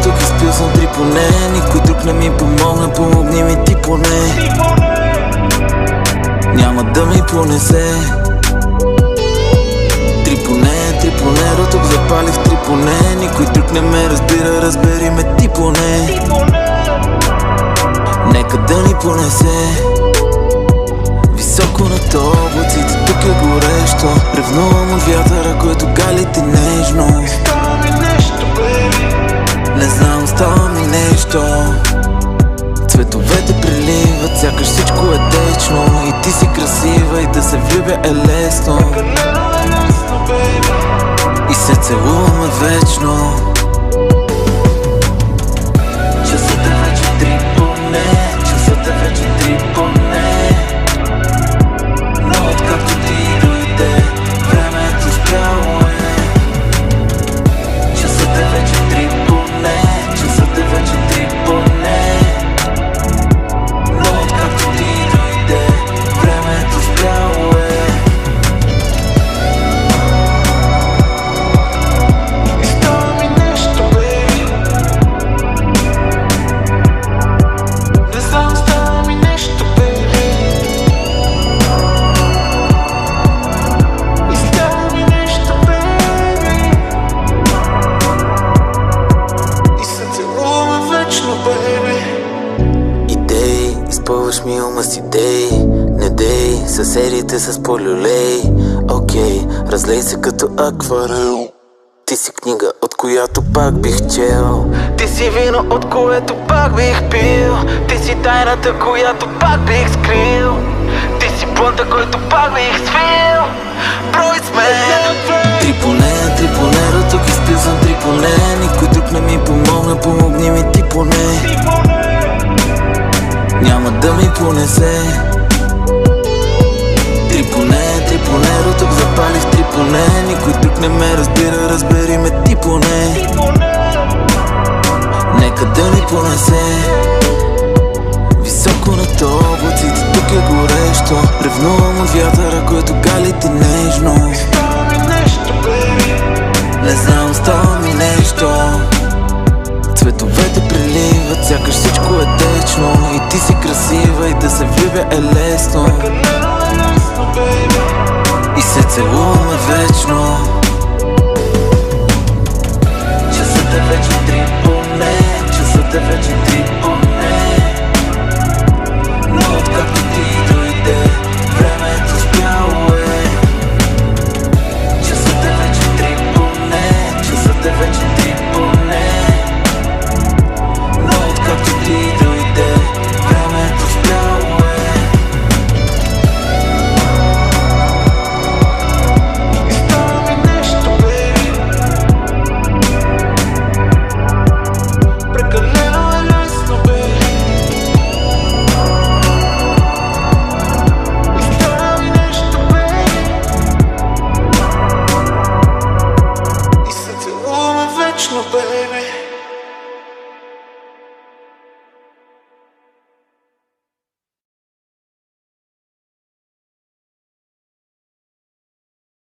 тук изпил съм 3 поне. Никой друг не ми помогна, помогни ми ти поне. Няма да ми понесе. 3 поне, роток запалих 3 поне. Никой друг не ме разбира, разбери ме ти поне. Нека да ни понесе. Високо над облаците, тук е горещо. Ревнувам от вятъра, който гали ти нежно. Става ми нещо, бейби. Не знам, става ми нещо. Цветовете приливат, сякаш всичко е течно. И ти си красива и да се влюбя е лесно. И се целуваме вечно. Часът е вече 3 поне. Часът е вече 3 поне. Но откакто ти дойде, времето спряло е. Часът е вече 3 поне. Часът е вече 3 поне. Но откакто ти дойде, времето спряло е. И става ми нещо, бейби. Не знам, става ми нещо, бейби. И става ми нещо, бейби. И се целуваме вечно, бейби. Идеи, изпълваш ми ума с идеи. Не дей, съседите с полюлей. Окей, разлей се като акварел. Ти си книга, от която пак бих чел. Ти си вино, от което пак бих пил. Ти си тайната, която пак бих скрил. Ти си плънта, който пак бих свил. Брой сме 3 поне, роток изпил съм 3 поне. Никой друг не ми помогна, помогни ми ти поне. Няма да ми понесе. 3 поне, роток запалих 3 поне. Никой друг не ме разбира, разбери ме ти поне. Нека да ни понесе. Високо над облаците, тук е горещо. Ревнувам от вятъра, който гали ти нежно. Става ми нещо, бейби. Не знам, става ми нещо. Цветовете приливат, сякаш всичко е течно. И ти си красива и да се влюбя е лесно. И се целуваме вечно. Часът е вече 3 поне. Часът е вече 3 поне.